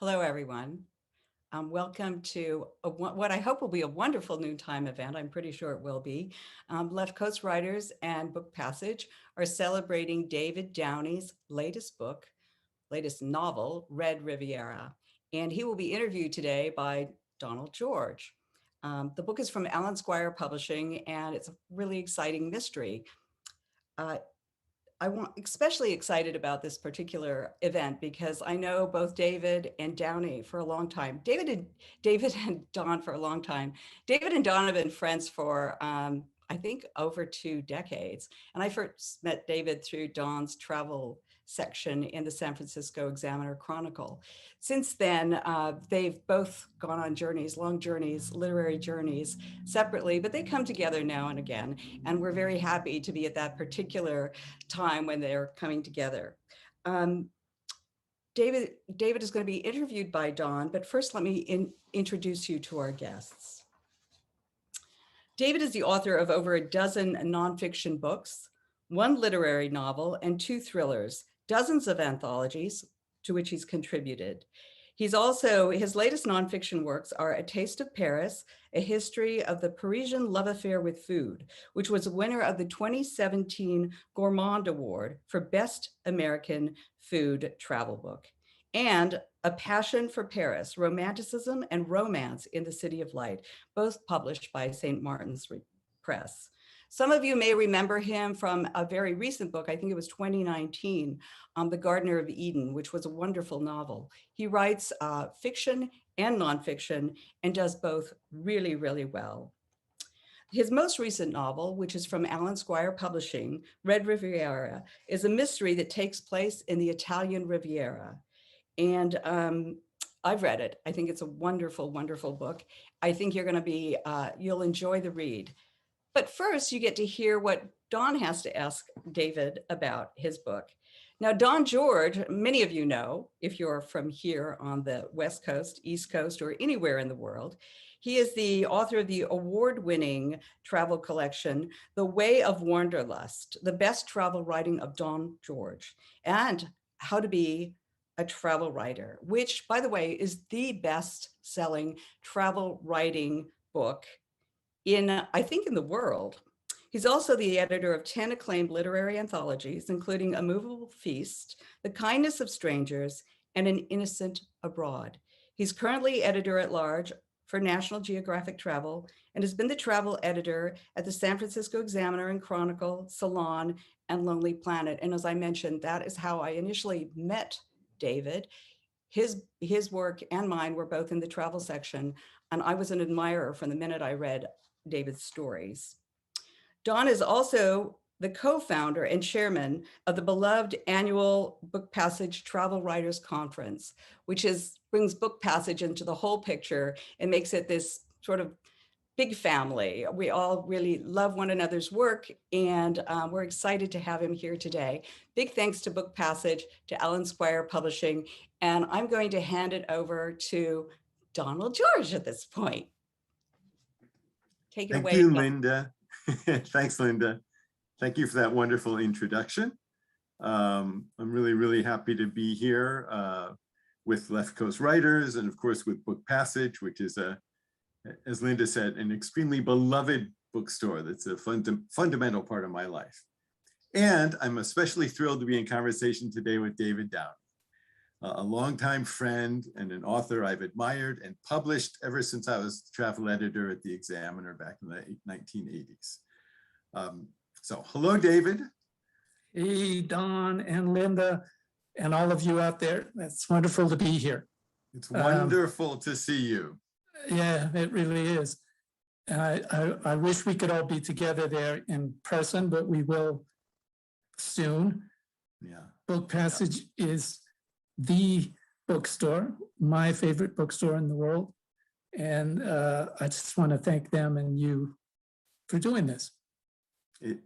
Hello, everyone. Welcome to what I hope will be a wonderful noontime event. I'm pretty sure it will be. Left Coast Writers and Book Passage are celebrating David Downie's latest novel, Red Riviera. And he will be interviewed today by Donald George. The book is from Alan Squire Publishing, and it's a really exciting mystery. I'm especially excited about this particular event because I know both David and Downie for a long time. David and Don for a long time. David and Don have been friends for I think over 2 decades. And I first met David through Don's travel section in the San Francisco Examiner Chronicle. Since then, they've both gone on journeys, long journeys, literary journeys separately, but they come together now and again. And we're very happy to be at that particular time when they're coming together. David is going to be interviewed by Don, but first let me introduce you to our guests. David is the author of over a dozen nonfiction books, 1 literary novel, and 2 thrillers, dozens of anthologies to which he's contributed. His latest nonfiction works are A Taste of Paris, a history of the Parisian love affair with food, which was a winner of the 2017 Gourmand Award for Best American Food Travel Book, and A Passion for Paris, Romanticism and Romance in the City of Light, both published by St. Martin's Press. Some of you may remember him from a very recent book, I think it was 2019, The Gardener of Eden, which was a wonderful novel. He writes fiction and nonfiction and does both really, really well. His most recent novel, which is from Alan Squire Publishing, Red Riviera, is a mystery that takes place in the Italian Riviera. And I've read it. I think it's a wonderful, wonderful book. I think you'll enjoy the read. But first, you get to hear what Don has to ask David about his book. Now, Don George, many of you know, if you're from here on the West Coast, East Coast, or anywhere in the world, he is the author of the award-winning travel collection, The Way of Wanderlust, the best travel writing of Don George, and How to Be a Travel Writer, which, by the way, is the best-selling travel writing book I think in the world. He's also the editor of 10 acclaimed literary anthologies, including A Movable Feast, The Kindness of Strangers, and An Innocent Abroad. He's currently editor-at-large for National Geographic Travel and has been the travel editor at the San Francisco Examiner and Chronicle, Salon, and Lonely Planet. And as I mentioned, that is how I initially met David. His work and mine were both in the travel section, and I was an admirer from the minute I read David's stories. Don is also the co-founder and chairman of the beloved annual Book Passage Travel Writers Conference, which brings Book Passage into the whole picture and makes it this sort of big family. We all really love one another's work, and we're excited to have him here today. Big thanks to Book Passage, to Alan Squire Publishing, and I'm going to hand it over to Donald George at this point. Take it away. Thank you, Linda. Thanks, Linda. Thank you for that wonderful introduction. I'm really, really happy to be here with Left Coast Writers and, of course, with Book Passage, which is, as Linda said, an extremely beloved bookstore that's a fundamental part of my life. And I'm especially thrilled to be in conversation today with David Downie, a longtime friend and an author I've admired and published ever since I was travel editor at the Examiner back in the 1980s. So hello, David. Hey, Don and Linda and all of you out there. It's wonderful to be here. It's wonderful to see you. Yeah, it really is. And I wish we could all be together there in person, but we will soon. Yeah. Book Passage is the bookstore, my favorite bookstore in the world. And I just want to thank them and you for doing this.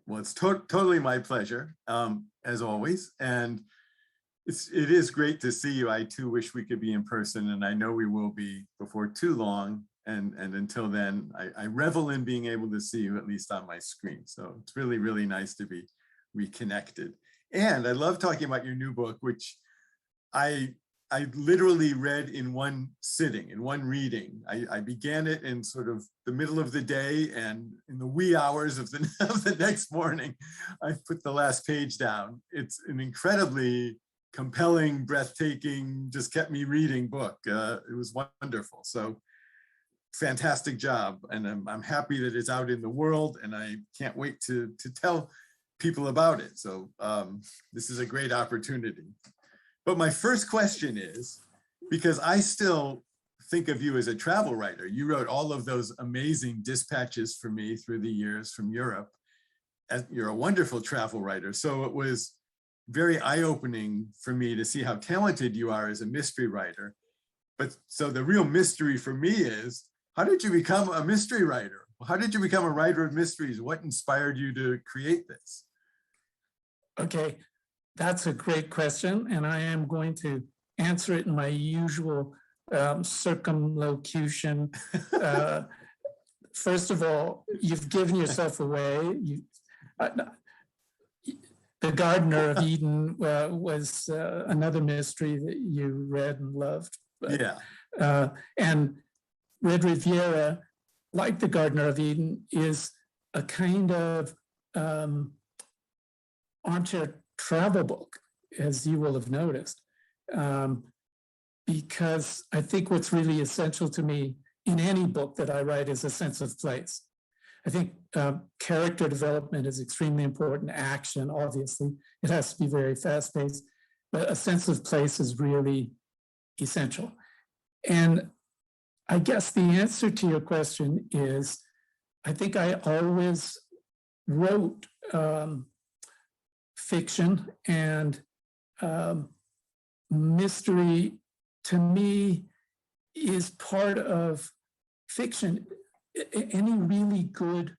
Well, it's totally my pleasure, as always. And it is great to see you. I too wish we could be in person, and I know we will be before too long. And until then, I revel in being able to see you, at least on my screen. So it's really, really nice to be reconnected. And I love talking about your new book, which I I literally read in one sitting, in one reading. I began it in sort of the middle of the day, and in the wee hours of the, of the next morning, I put the last page down. It's an incredibly compelling, breathtaking, just kept me reading book. It was wonderful. So fantastic job. And I'm happy that it's out in the world, and I can't wait to tell people about it. So this is a great opportunity. But my first question is, because I still think of you as a travel writer. You wrote all of those amazing dispatches for me through the years from Europe. And you're a wonderful travel writer. So it was very eye-opening for me to see how talented you are as a mystery writer. But so the real mystery for me is, how did you become a mystery writer? How did you become a writer of mysteries? What inspired you to create this? Okay, that's a great question, and I am going to answer it in my usual circumlocution. First of all, you've given yourself away. The Gardener of Eden was another mystery that you read and loved. But, Yeah. And Red Riviera, like the Gardener of Eden, is a kind of armchair travel book, as you will have noticed, because I think what's really essential to me in any book that I write is a sense of place. I think character development is extremely important. Action, obviously, it has to be very fast-paced, but a sense of place is really essential. And I guess the answer to your question is, I think I always wrote fiction, and mystery to me is part of fiction. Any really good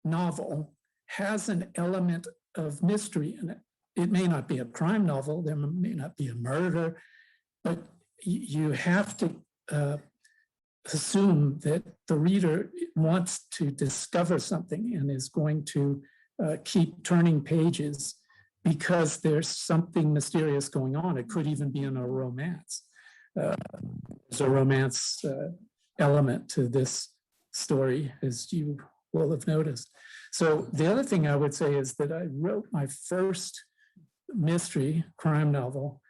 novel has an element of mystery in it. It may not be a crime novel, there may not be a murder, but you have to assume that the reader wants to discover something and is going to keep turning pages because there's something mysterious going on. It could even be in a romance. There's a romance element to this story, as you will have noticed. So the other thing I would say is that I wrote my first mystery crime novel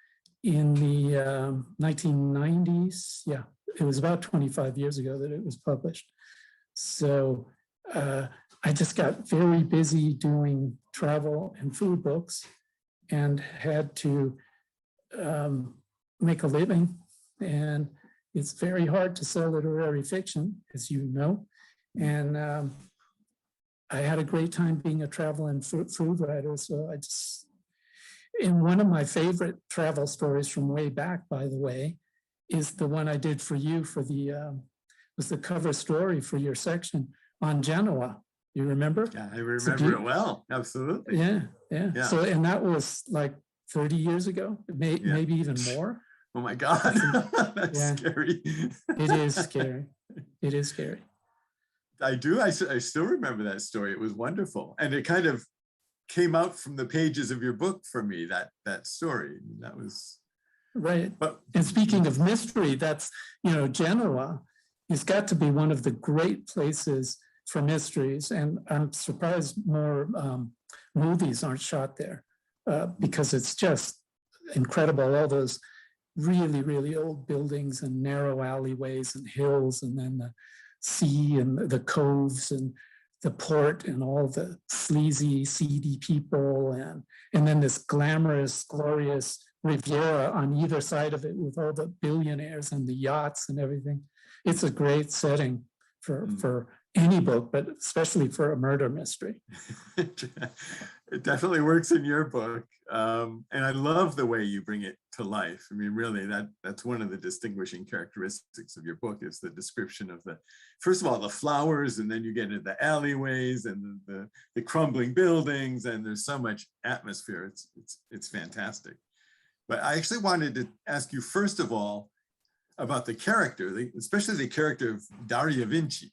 in the 1990s. Yeah, it was about 25 years ago that it was published. So I just got very busy doing travel and food books and had to make a living. And it's very hard to sell literary fiction, as you know. And I had a great time being a travel and food writer. So I just, and one of my favorite travel stories from way back, by the way, is the one I did for you for the, was the cover story for your section on Genoa. You remember? Yeah, I remember it well. Absolutely. Yeah. Yeah. So, and that was like 30 years ago, maybe even more. Oh my God, that's scary. It is scary. It is scary. I do. I still remember that story. It was wonderful. And it kind of came out from the pages of your book for me, that story. That was... Right. And speaking of mystery, that's, Genoa has got to be one of the great places for mysteries. And I'm surprised more movies aren't shot there because it's just incredible. All those really, really old buildings and narrow alleyways and hills, and then the sea and the coves and the port and all the sleazy, seedy people, and then this glamorous, glorious Riviera on either side of it with all the billionaires and the yachts and everything. It's a great setting for any book, but especially for a murder mystery. It definitely works in your book. And I love the way you bring it to life. I mean, really, that's one of the distinguishing characteristics of your book is the description of first of all, the flowers, and then you get into the alleyways and the crumbling buildings, and there's so much atmosphere. It's fantastic. But I actually wanted to ask you, first of all, about the character, especially the character of Daria Vinci,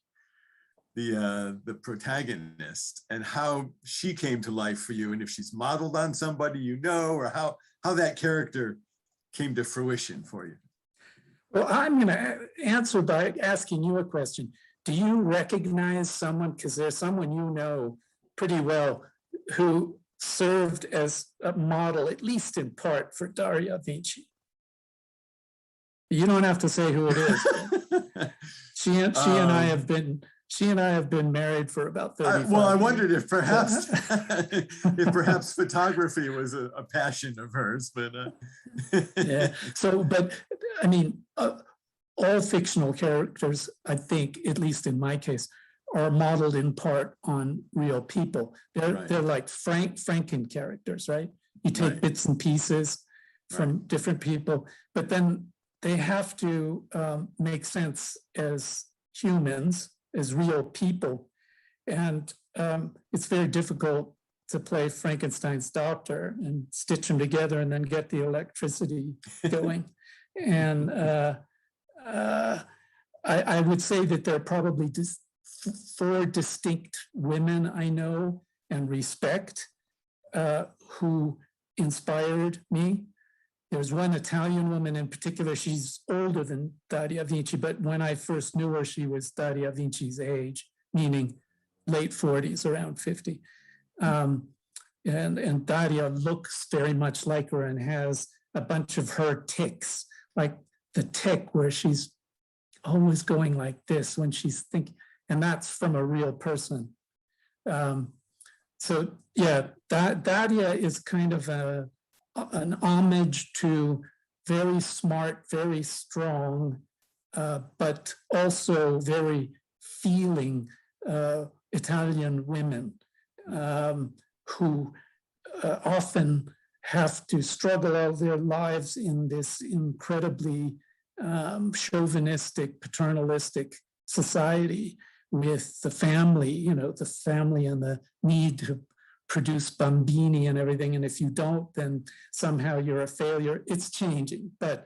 the protagonist, and how she came to life for you, and if she's modeled on somebody or how that character came to fruition for you? Well, I'm going to answer by asking you a question. Do you recognize someone, because there's someone you know pretty well, who served as a model, at least in part, for Daria Vinci? You don't have to say who it is. She and I have been married for about 35 well, I years. wondered if perhaps if perhaps photography was a passion of hers, but yeah. So, but I mean, all fictional characters, I think, at least in my case, are modeled in part on real people. They're like Franken characters, right? You take bits and pieces from different people, but then they have to make sense as humans, as real people. And it's very difficult to play Frankenstein's doctor and stitch them together and then get the electricity going. And I would say that there are probably 4 distinct women I know and respect who inspired me. There's one Italian woman in particular. She's older than Daria Vinci, but when I first knew her, she was Daria Vinci's age, meaning late 40s, around 50. And Daria looks very much like her and has a bunch of her tics, like the tic where she's always going like this when she's thinking, and that's from a real person. So yeah, Daria is kind of an homage to very smart, very strong, but also very feeling Italian women who often have to struggle all their lives in this incredibly chauvinistic, paternalistic society with the family, the family and the need to produce bambini and everything. And if you don't, then somehow you're a failure. It's changing, but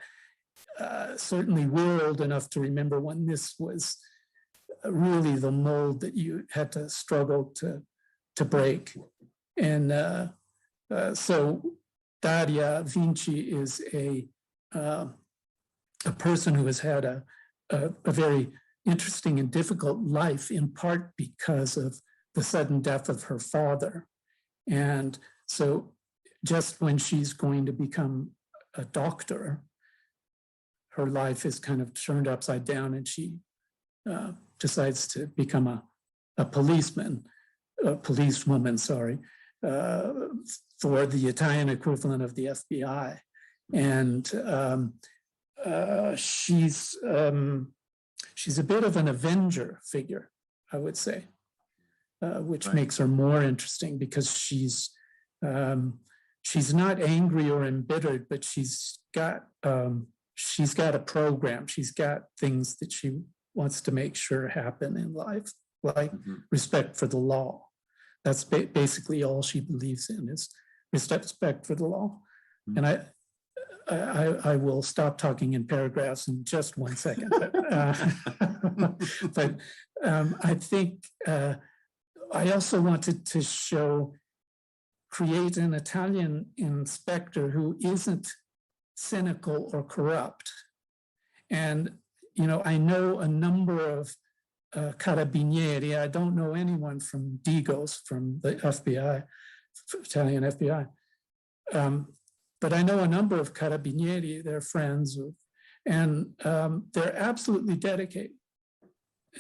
certainly we're old enough to remember when this was really the mold that you had to struggle to break. And so Daria Vinci is a person who has had a very interesting and difficult life, in part because of the sudden death of her father. And so just when she's going to become a doctor, her life is kind of turned upside down, and she decides to become a policewoman, for the Italian equivalent of the FBI. And she's a bit of an avenger figure, I would say, which makes her more interesting because she's not angry or embittered, but she's got a program. She's got things that she wants to make sure happen in life, like respect for the law. That's basically all she believes in, is respect for the law. And I will stop talking in paragraphs in just 1 second. But I think I also wanted to create an Italian inspector who isn't cynical or corrupt. And, I know a number of carabinieri. I don't know anyone from Digos, from the FBI, Italian FBI. But I know a number of carabinieri, they're friends, and they're absolutely dedicated,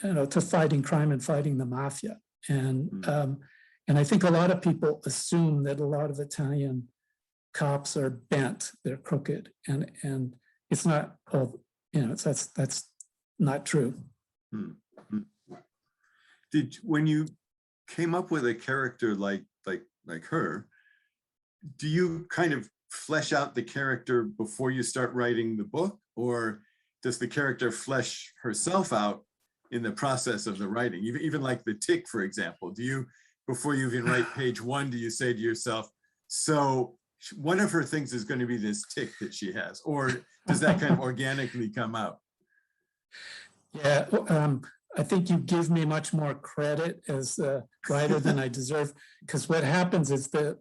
to fighting crime and fighting the mafia. And I think a lot of people assume that a lot of Italian cops are bent, they're crooked, and it's not. That's not true. When you came up with a character like her, do you kind of flesh out the character before you start writing the book, or does the character flesh herself out in the process of the writing? Even like the tick, for example, do you, before you even write page 1, do you say to yourself, so one of her things is going to be this tick that she has, or does that kind of organically come out? Yeah, I think you give me much more credit as a writer than I deserve, because what happens is the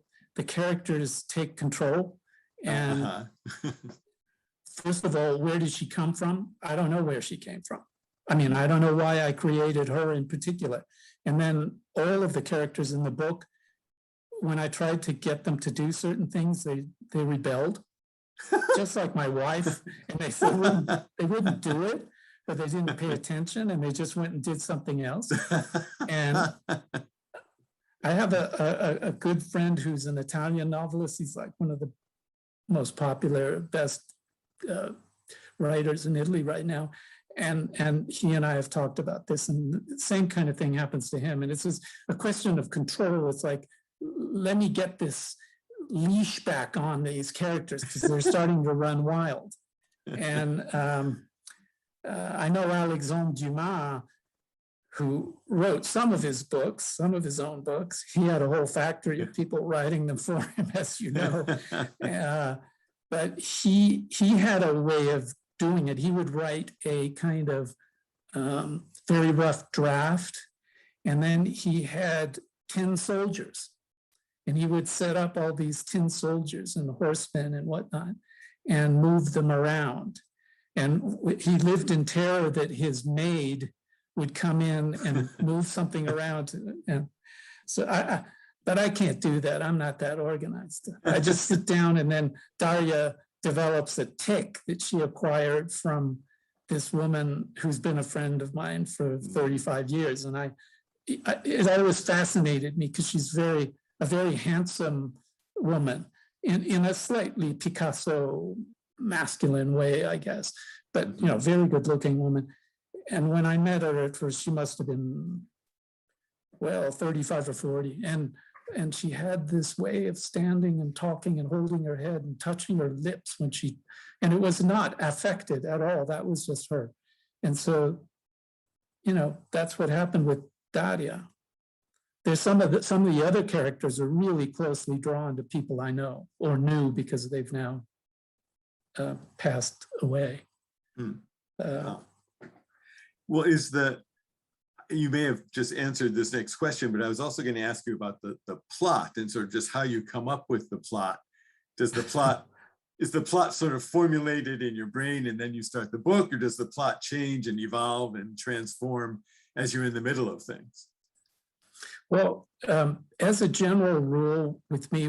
characters take control, and first of all, where did she come from? I don't know where she came from. I mean, I don't know why I created her in particular. And then all of the characters in the book, when I tried to get them to do certain things, they rebelled, just like my wife, and they wouldn't do it, but they didn't pay attention and they just went and did something else. And I have a good friend who's an Italian novelist. He's like one of the most popular, best writers in Italy right now. And he and I have talked about this, and the same kind of thing happens to him. And it's just a question of control. It's like, let me get this leash back on these characters because they're starting to run wild. And I know Alexandre Dumas, who wrote some of his books, some of his own books. He had a whole factory of people writing them for him, as you know. But he had a way of doing it. He would write a kind of very rough draft, and then he had tin soldiers. And he would set up all these tin soldiers and horsemen and whatnot and move them around. And he lived in terror that his maid would come in and move something around. And so but I can't do that. I'm not that organized. I just sit down, and then Daria develops a tic that she acquired from this woman who's been a friend of mine for 35 years. And it always fascinated me because she's a very handsome woman in a slightly Picasso masculine way, I guess, but very good looking woman. And when I met her at first, she must have been, 35 or 40. And she had this way of standing and talking and holding her head and touching her lips and it was not affected at all. That was just her. And so, that's what happened with Daria. There's some of the other characters are really closely drawn to people I know or knew because they've now passed away. Wow. Well, you may have just answered this next question, but I was also going to ask you about the plot and sort of just how you come up with the plot. Is the plot sort of formulated in your brain and then you start the book, or does the plot change and evolve and transform as you're in the middle of things? Well, as a general rule with me,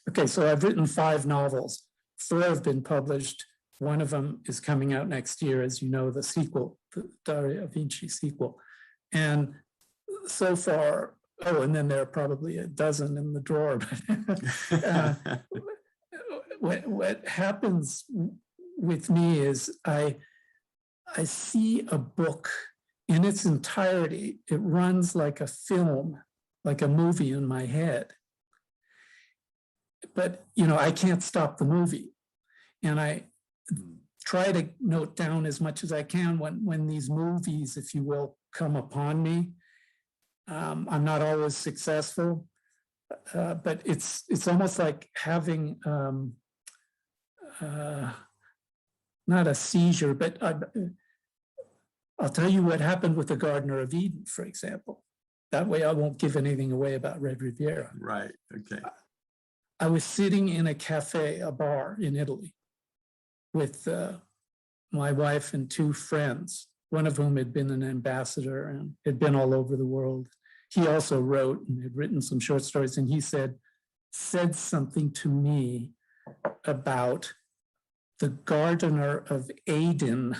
okay, so I've written 5 novels. 4 have been published. One of them is coming out next year, as you know, the sequel, the Daria Vinci sequel. And so far, and then there are probably a dozen in the drawer. What happens with me is I see a book in its entirety. It runs like a film, like a movie in my head. But, I can't stop the movie. And I try to note down as much as I can when these movies, if you will, come upon me. I'm not always successful, but it's almost like having not a seizure, but I'll tell you what happened with the Garden of Eden, for example. That way I won't give anything away about Red Riviera. Right, okay. I was sitting in a cafe, a bar in Italy, with my wife and 2 friends, one of whom had been an ambassador and had been all over the world. He also wrote and had written some short stories, and he said something to me about the gardener of Aden,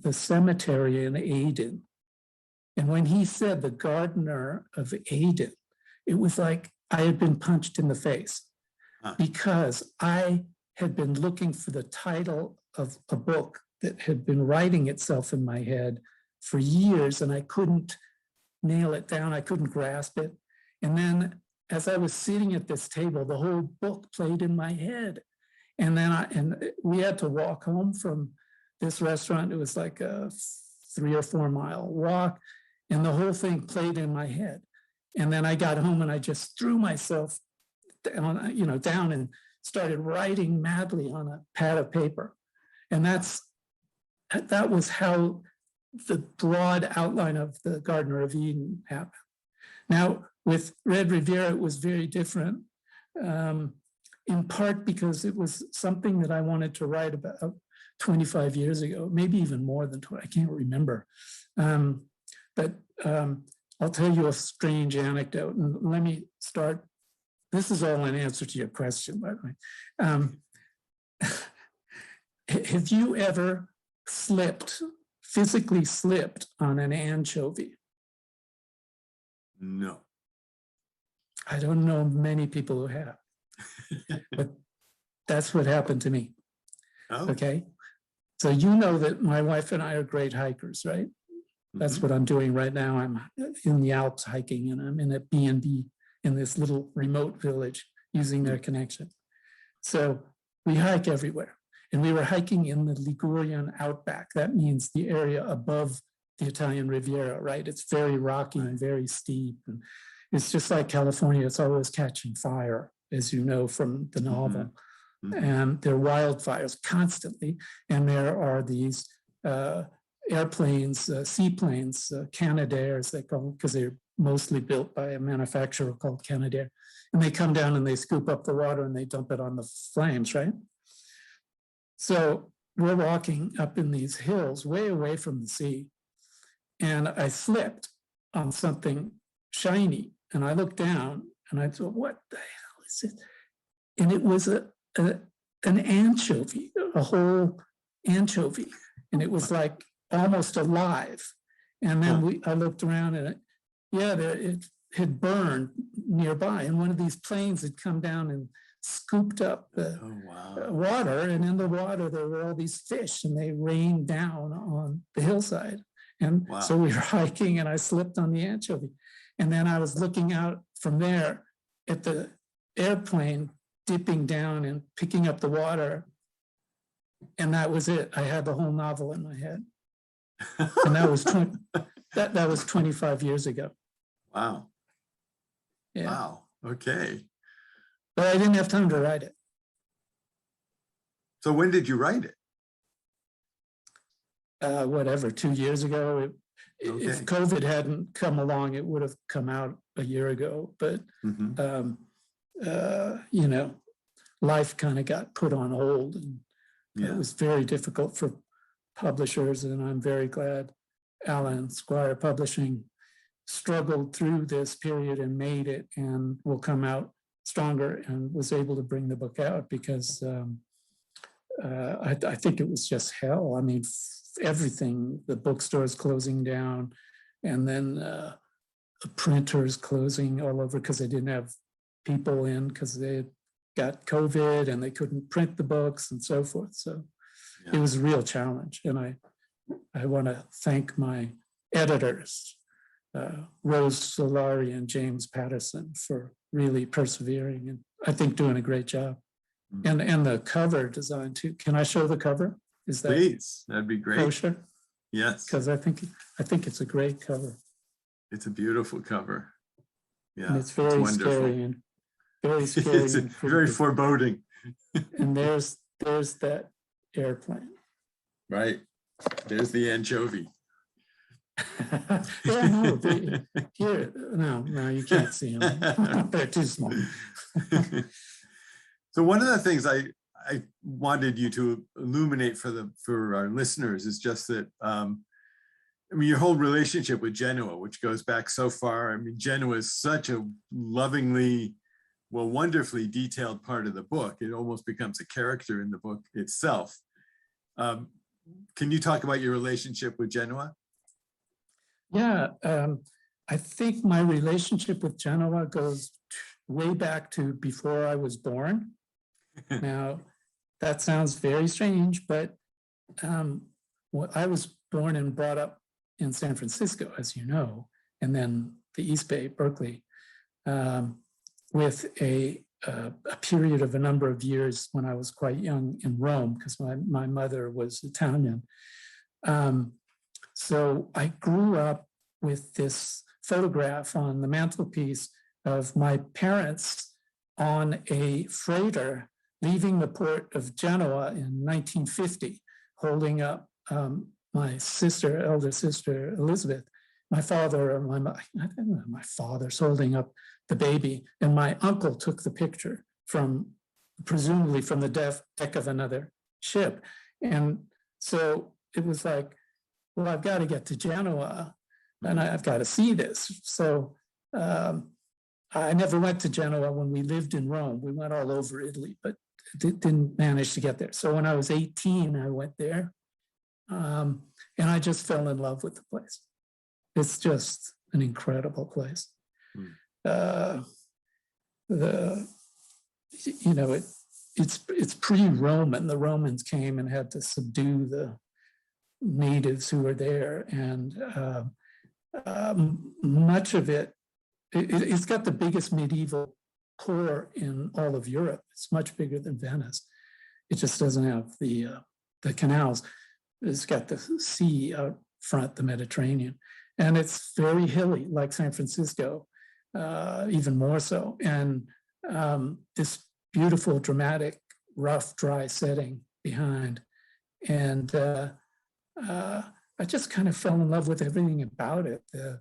the cemetery in Aden. And when he said the gardener of Aden, it was like I had been punched in the face, because I had been looking for the title of a book that had been writing itself in my head for years, and I couldn't nail it down. I couldn't grasp it. And then as I was sitting at this table, the whole book played in my head. And then we had to walk home from this restaurant. It was like a 3 or 4 mile walk, and the whole thing played in my head. And then I got home and I just threw myself down and started writing madly on a pad of paper. And that was how the broad outline of the Garden of Eden happened. Now, with Red Riviera, it was very different. in part because it was something that I wanted to write about 25 years ago, maybe even more than 20, I can't remember. But I'll tell you a strange anecdote, and let me start. This is all in answer to your question, by the way. Have you ever physically slipped on an anchovy? No. I don't know many people who have, but that's what happened to me. Oh. Okay. So you know that my wife and I are great hikers, right? That's what I'm doing right now. I'm in the Alps hiking, and I'm in a B&B in this little remote village using their connection. So we hike everywhere. And we were hiking in the Ligurian outback. That means the area above the Italian Riviera, right? It's very rocky and very steep. And it's just like California, it's always catching fire, as you know from the novel. And there are wildfires constantly. And there are these airplanes, seaplanes, Canadairs, they call them, because they're mostly built by a manufacturer called Canadair. And they come down and they scoop up the water and they dump it on the flames, right? So we're walking up in these hills way away from the sea. And I slipped on something shiny. And I looked down and I thought, what the hell is it? And it was an anchovy, a whole anchovy. And it was like almost alive. And then I looked around and it had burned nearby. And one of these planes had come down and scooped up the water. And in the water, there were all these fish, and they rained down on the hillside. And so we were hiking, and I slipped on the anchovy. And then I was looking out from there at the airplane dipping down and picking up the water. And that was it. I had the whole novel in my head. And that was that was 25 years ago. Wow. Yeah. Wow. Okay. But I didn't have time to write it. So when did you write it? Whatever, 2 years ago. Okay. If COVID hadn't come along, it would have come out a year ago. But, you know, life kind of got put on hold. And it was very difficult for publishers. And I'm very glad Alan Squire Publishing struggled through this period and made it, and will come out stronger, and was able to bring the book out, because I think it was just hell. I mean, everything, the bookstores closing down, and then the printers closing all over because they didn't have people in because they had got COVID and they couldn't print the books and so forth. So it was a real challenge. And I want to thank my editors, Rose Solari and James Patterson, for really persevering and I think doing a great job. And the cover design too. Can I show the cover? Is that Please, that'd be great. kosher? Yes. Because I think it's a great cover. It's a beautiful cover. Yeah. And it's very wonderful. scary and very scary. It's and very creepy. foreboding. And there's that airplane. Right. There's the anchovy. Yeah, no, here, no, you can't see them. They're too small. So one of the things I wanted you to illuminate for our listeners is just that, I mean, your whole relationship with Genoa, which goes back so far. I mean, Genoa is such a lovingly, well, wonderfully detailed part of the book. It almost becomes a character in the book itself. Can you talk about your relationship with Genoa? Yeah, I think my relationship with Genoa goes way back to before I was born. Now, that sounds very strange, but I was born and brought up in San Francisco, as you know, and then the East Bay, Berkeley, with a period of a number of years when I was quite young in Rome, because my mother was Italian. So I grew up with this photograph on the mantelpiece of my parents on a freighter leaving the port of Genoa in 1950, holding up my elder sister, Elizabeth, my father, I don't know, my father's holding up the baby, and my uncle took the picture from presumably from the deck of another ship. And so it was like, well, I've got to get to Genoa and I've got to see this. So I never went to Genoa when we lived in Rome. We went all over Italy, but didn't manage to get there. So when I was 18, I went there, and I just fell in love with the place. It's just an incredible place. It's pre-Roman. The Romans came and had to subdue the natives who were there, and much of it's got the biggest medieval core in all of Europe. It's much bigger than Venice. It just doesn't have the canals. It's got the sea out front, the Mediterranean, and it's very hilly, like San Francisco, even more so. And this beautiful, dramatic, rough, dry setting behind. And I just kind of fell in love with everything about it. The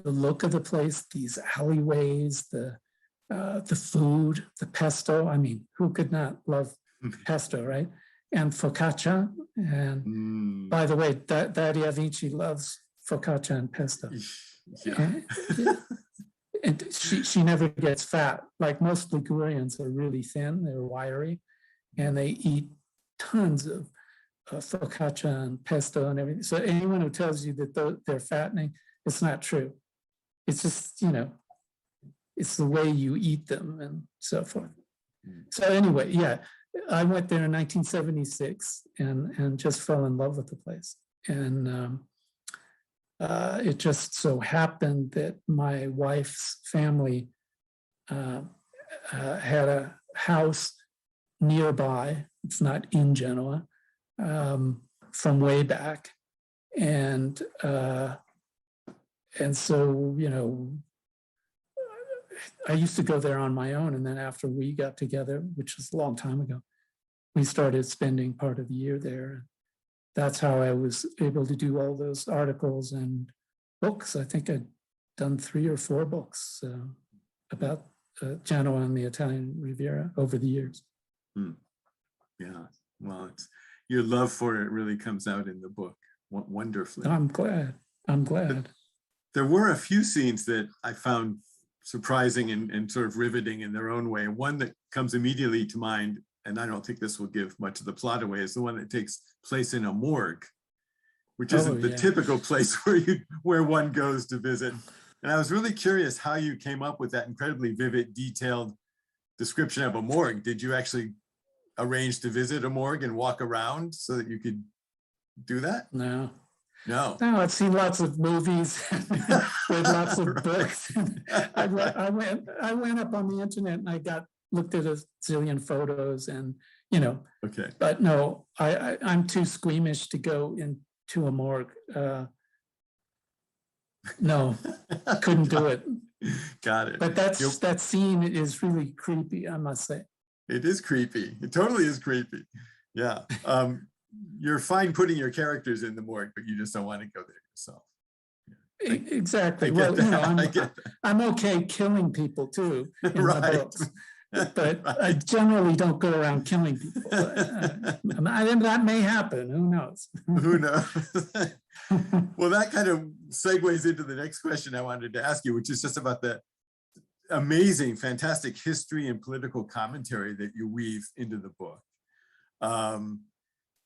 look of the place, these alleyways, the food, the pesto. I mean, who could not love pesto, right? And focaccia. And by the way, Daria Vinci loves focaccia and pesto. Yeah. And she never gets fat. Like most Ligurians are really thin, they're wiry, and they eat tons of focaccia and pesto and everything. So anyone who tells you that they're fattening, it's not true. It's just, it's the way you eat them and so forth. So anyway, yeah, I went there in 1976 and just fell in love with the place. And it just so happened that my wife's family had a house nearby. It's not in Genoa, from way back. And so, I used to go there on my own. And then after we got together, which was a long time ago, we started spending part of the year there. That's how I was able to do all those articles and books. I think I'd done 3 or 4 books about Genoa and the Italian Riviera over the years. Yeah, well, your love for it really comes out in the book wonderfully. I'm glad. But there were a few scenes that I found surprising and sort of riveting in their own way. One that comes immediately to mind, and I don't think this will give much of the plot away, is the one that takes place in a morgue, which isn't the typical place where one goes to visit. And I was really curious how you came up with that incredibly vivid, detailed description of a morgue. Did you actually arrange to visit a morgue and walk around so that you could do that? No, No, I've seen lots of movies, read lots of books. I went up on the internet and I looked at a zillion photos and, okay. But no, I'm too squeamish to go into a morgue. No, couldn't do it. Got it. But that scene is really creepy, I must say. It is creepy. It totally is creepy. Yeah. You're fine putting your characters in the morgue, but you just don't want to go there yourself. Exactly. Well, I'm okay killing people too in right. my books, but right. I generally don't go around killing people. That may happen. Who knows? Who knows? Well, that kind of segues into the next question I wanted to ask you, which is just about the amazing, fantastic history and political commentary that you weave into the book.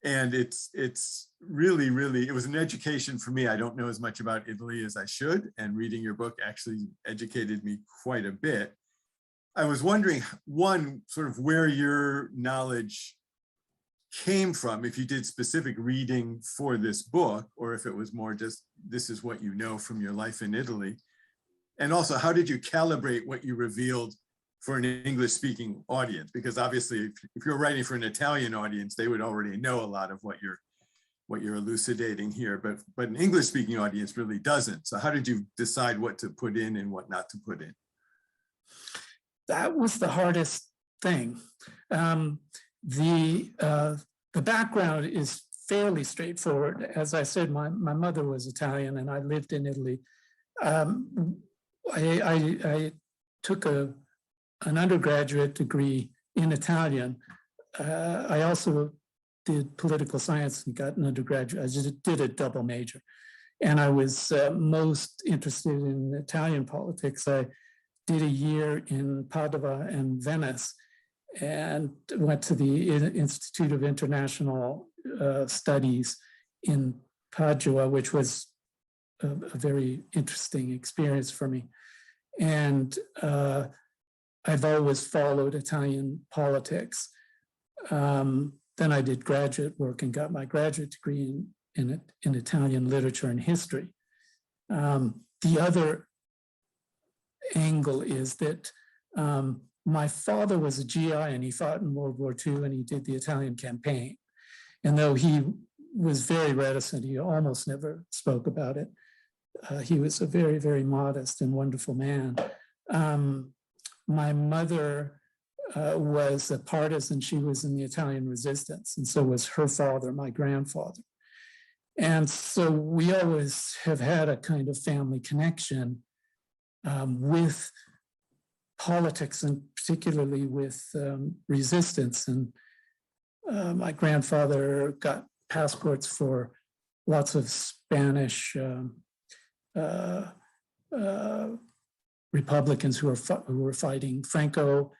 And it's really, really, it was an education for me. I don't know as much about Italy as I should, and reading your book actually educated me quite a bit. I was wondering, one, sort of where your knowledge came from, if you did specific reading for this book, or if it was more just, this is what you know from your life in Italy. And also, how did you calibrate what you revealed for an English-speaking audience? Because obviously, if you're writing for an Italian audience, they would already know a lot of what you're elucidating here, but an English-speaking audience really doesn't. So how did you decide what to put in and what not to put in? That was the hardest thing. The background is fairly straightforward. As I said, my mother was Italian and I lived in Italy. I took an undergraduate degree in Italian. I also did political science and got an undergraduate. I just did a double major. And I was most interested in Italian politics. I did a year in Padua and Venice and went to the Institute of International Studies in Padua, which was a very interesting experience for me. And I've always followed Italian politics. Then I did graduate work and got my graduate degree in Italian literature and history. The other angle is that my father was a GI and he fought in World War II and he did the Italian campaign. And though he was very reticent, he almost never spoke about it. He was a very, very modest and wonderful man. My mother was a partisan. She was in the Italian resistance, and so was her father, my grandfather. And so we always have had a kind of family connection with politics and particularly with resistance. And my grandfather got passports for lots of Spanish Republicans who were fighting Franco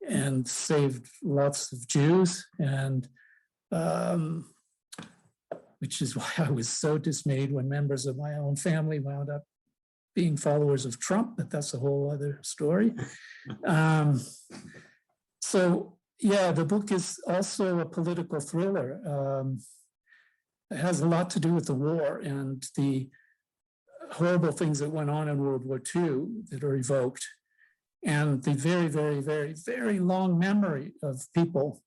and saved lots of Jews, and which is why I was so dismayed when members of my own family wound up being followers of Trump, but that's a whole other story. So yeah, the book is also a political thriller. It has a lot to do with the war and the horrible things that went on in World War II that are evoked, and the very, very, very, very long memory of people.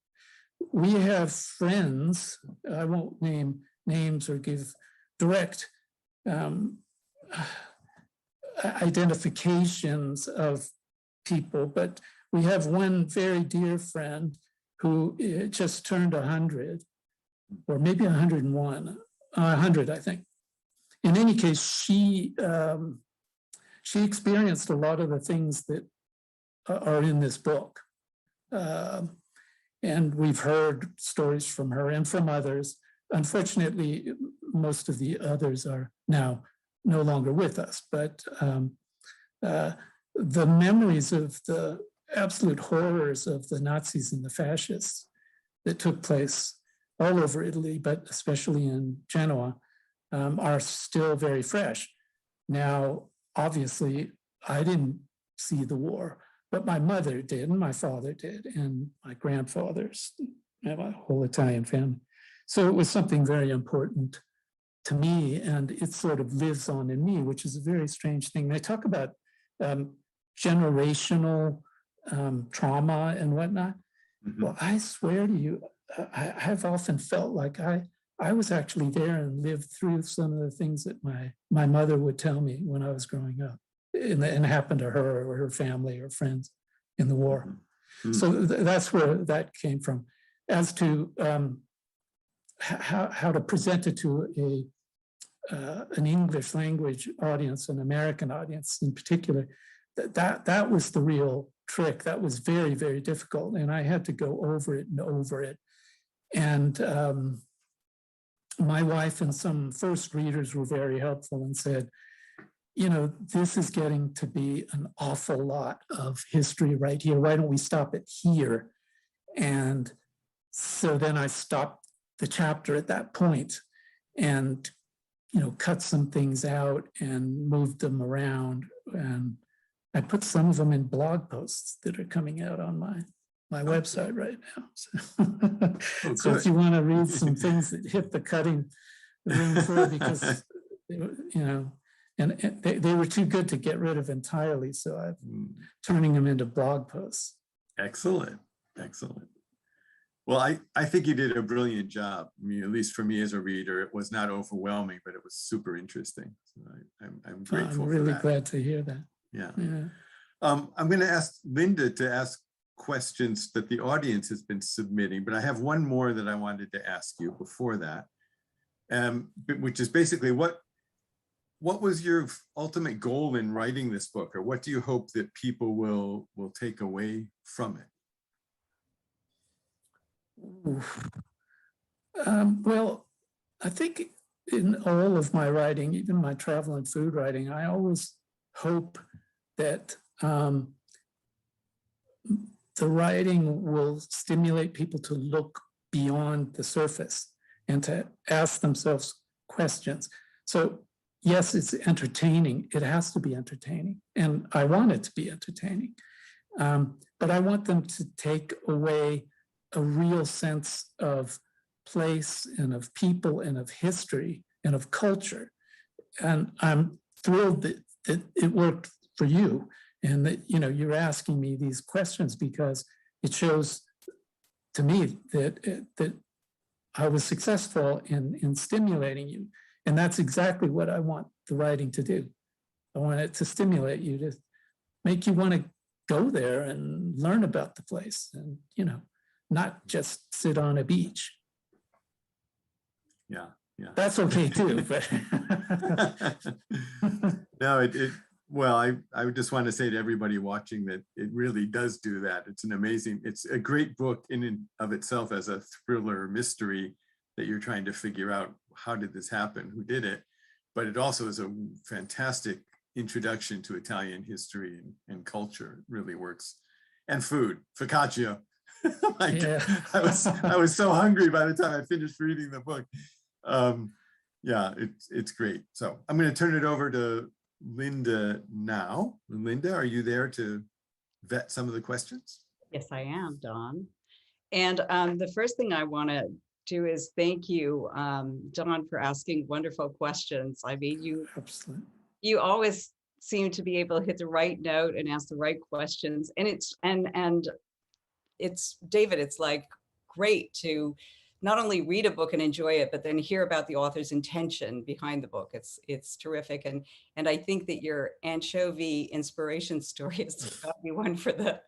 We have friends, I won't name names or give direct identifications of people, but we have one very dear friend who just turned 100, or maybe 101, 100, I think. In any case, she experienced a lot of the things that are in this book. And we've heard stories from her and from others. Unfortunately, most of the others are now no longer with us, but the memories of the absolute horrors of the Nazis and the fascists that took place all over Italy, but especially in Genoa, are still very fresh. Now, obviously, I didn't see the war, but my mother did, and my father did, and my grandfathers, and my whole Italian family. So it was something very important to me, and it sort of lives on in me, which is a very strange thing. They talk about generational trauma and whatnot. Mm-hmm. Well, I swear to you, I've often felt like I was actually there and lived through some of the things that my mother would tell me when I was growing up, and happened to her or her family or friends in the war. Mm-hmm. So that's where that came from. As to how to present it to an English language audience, an American audience in particular, that was the real trick. That was very, very difficult, and I had to go over it and over it. And my wife and some first readers were very helpful and said, you know, this is getting to be an awful lot of history right here. Why don't we stop it here? And so then I stopped the chapter at that point and, you know, cut some things out and moved them around. And I put some of them in blog posts that are coming out on my website right now. So if you want to read some things that hit the cutting room floor, because, you know, and they were too good to get rid of entirely. So I'm turning them into blog posts. Excellent. Excellent. Well, I think you did a brilliant job. I mean, at least for me as a reader, it was not overwhelming, but it was super interesting. So I'm grateful. I'm really for that. Glad to hear that. Yeah. Yeah. I'm going to ask Linda to ask questions that the audience has been submitting, but I have one more that I wanted to ask you before that, which is basically what was your ultimate goal in writing this book, or what do you hope that people will take away from it? Oof. Well, I think in all of my writing, even my travel and food writing, I always hope that the writing will stimulate people to look beyond the surface and to ask themselves questions. So yes, it's entertaining. It has to be entertaining. And I want it to be entertaining. But I want them to take away a real sense of place and of people and of history and of culture. And I'm thrilled that it worked for you and that, you know, you're asking me these questions because it shows to me that I was successful in stimulating you. And that's exactly what I want the writing to do. I want it to stimulate you, to make you want to go there and learn about the place and, you know, not just sit on a beach. Yeah, yeah. That's okay too, but No, well, I would just want to say to everybody watching that it really does do that. It's a great book in and of itself as a thriller mystery that you're trying to figure out, how did this happen? Who did it? But it also is a fantastic introduction to Italian history and culture. It really works. And food, focaccia. Like, yeah. I was so hungry by the time I finished reading the book. Yeah, it's great. So I'm going to turn it over to Linda now. Linda, are you there to vet some of the questions? Yes, I am, Don. And the first thing I want to do is thank you, Don, for asking wonderful questions. I mean, you always seem to be able to hit the right note and ask the right questions. And it's David, it's like great to not only read a book and enjoy it, but then hear about the author's intention behind the book. It's terrific. And I think that your anchovy inspiration story is got to be one for the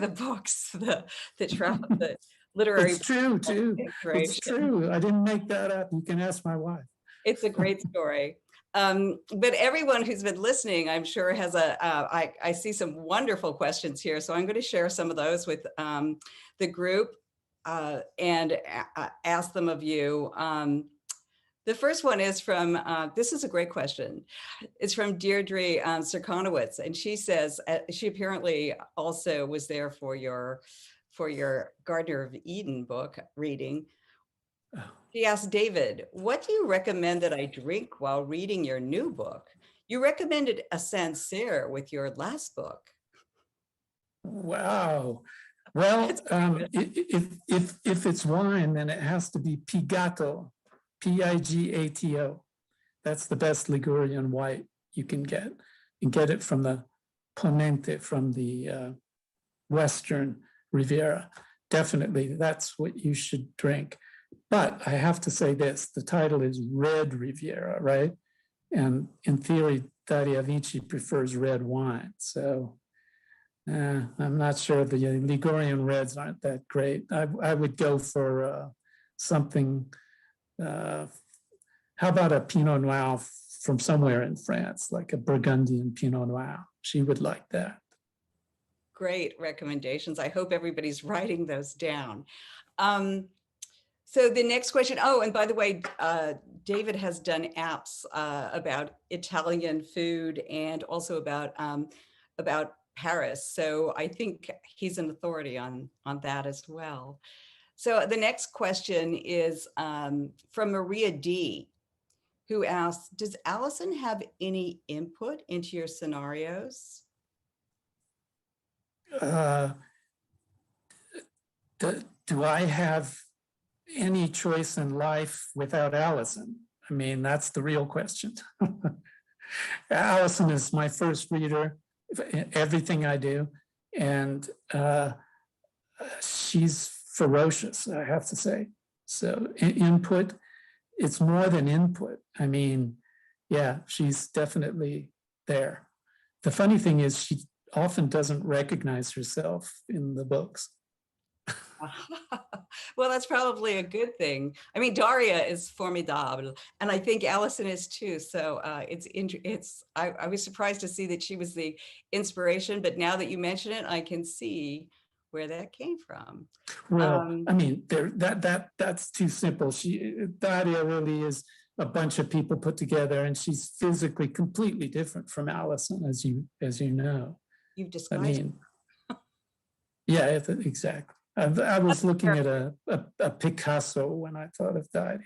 books, the travel, the literary. It's true too. It's true. I didn't make that up. You can ask my wife. It's a great story. But everyone who's been listening, I'm sure has I see some wonderful questions here. So I'm going to share some of those with the group and ask them of you. The first one is from, this is a great question. It's from Deirdre Sirkonowitz. And she says, she apparently also was there for your Gardener of Eden book reading. She asked David, what do you recommend that I drink while reading your new book? You recommended a Sancerre with your last book. Wow. Well, if it's wine, then it has to be Pigato, Pigato. That's the best Ligurian white you can get. You get it from the Ponente, from the Western Riviera. Definitely, that's what you should drink. But I have to say this, the title is Red Riviera, right? And in theory, Daria Vinci prefers red wine. So I'm not sure the Ligurian reds aren't that great. I would go for something, how about a Pinot Noir from somewhere in France, like a Burgundian Pinot Noir? She would like that. Great recommendations. I hope everybody's writing those down. So the next question, oh, and by the way, David has done apps about Italian food and also about Paris. So I think he's an authority on that as well. So the next question is from Maria D, who asks, does Allison have any input into your scenarios? Do I have any choice in life without Allison? I mean, that's the real question. Allison is my first reader, everything I do, and she's ferocious, I have to say. So input, it's more than input. I mean, yeah, she's definitely there. The funny thing is she often doesn't recognize herself in the books. Well, that's probably a good thing. I mean, Daria is formidable, and I think Allison is too. So I was surprised to see that she was the inspiration, but now that you mention it, I can see where that came from. Well, I mean, that's too simple. Daria really is a bunch of people put together, and she's physically completely different from Allison, as you know. You've I disguised. mean, yeah, exactly. I was looking at a Picasso when I thought of Daria.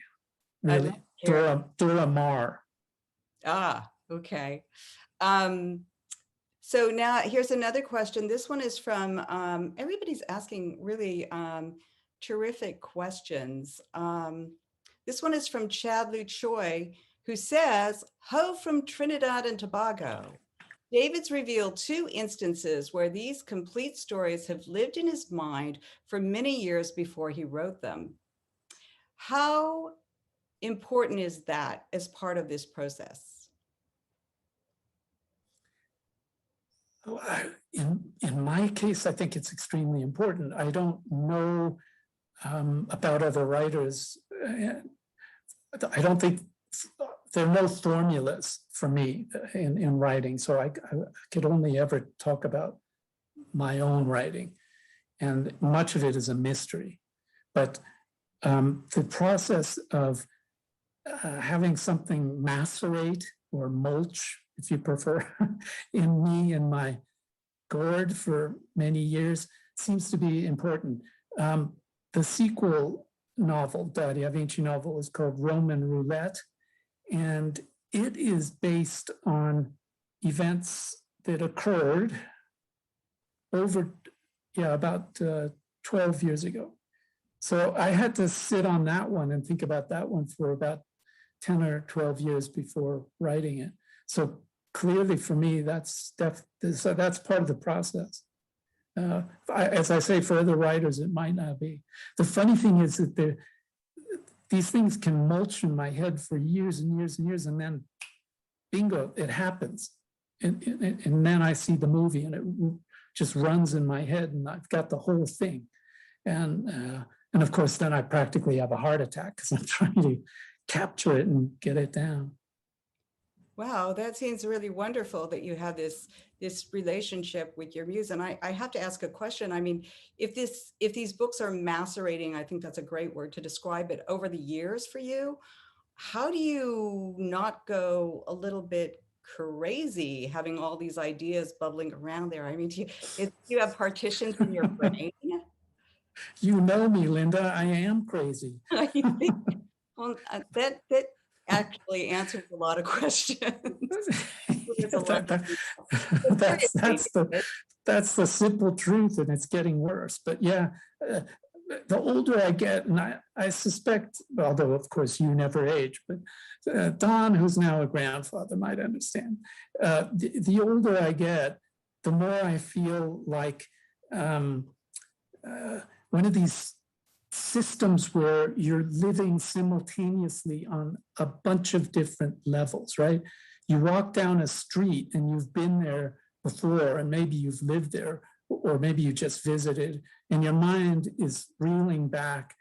Really, Dora Maar. Ah, okay. So now here's another question. This one is from, everybody's asking really terrific questions. This one is from Chad Lu Choi, who says, ho from Trinidad and Tobago. David's revealed 2 instances where these complete stories have lived in his mind for many years before he wrote them. How important is that as part of this process? In my case, I think it's extremely important. I don't know about other writers. I don't think there are no formulas for me in writing, so I could only ever talk about my own writing, and much of it is a mystery. But the process of having something macerate or mulch, if you prefer, in me and my gourd for many years seems to be important. The sequel novel, Daria Vinci novel, is called Roman Roulette, and it is based on events that occurred over, about 12 years ago. So I had to sit on that one and think about that one for about 10 or 12 years before writing it. So clearly for me, that's part of the process. As I say, for other writers, it might not be. The funny thing is that these things can mulch in my head for years and years and years, and then bingo, it happens. And then I see the movie and it just runs in my head and I've got the whole thing. And of course, then I practically have a heart attack because I'm trying to capture it and get it down. Wow, that seems really wonderful that you have this relationship with your muse. And I have to ask a question. I mean, if these books are macerating, I think that's a great word to describe it, over the years for you, how do you not go a little bit crazy having all these ideas bubbling around there? I mean, do you have partitions in your brain? You know me, Linda, I am crazy. Well, that actually answers a lot of questions. That's the simple truth, and it's getting worse. But yeah, the older I get, and I suspect, although of course you never age, but Don, who's now a grandfather, might understand. The older I get, the more I feel like one of these systems where you're living simultaneously on a bunch of different levels, right? You walk down a street and you've been there before, and maybe you've lived there, or maybe you just visited, and your mind is reeling back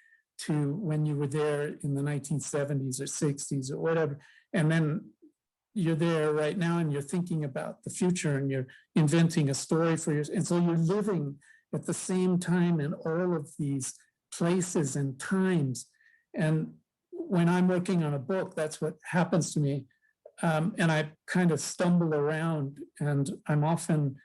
to when you were there in the 1970s or 60s or whatever. And then you're there right now and you're thinking about the future and you're inventing a story for yourself. And so you're living at the same time in all of these places and times. And when I'm working on a book, that's what happens to me. And I kind of stumble around, and I'm often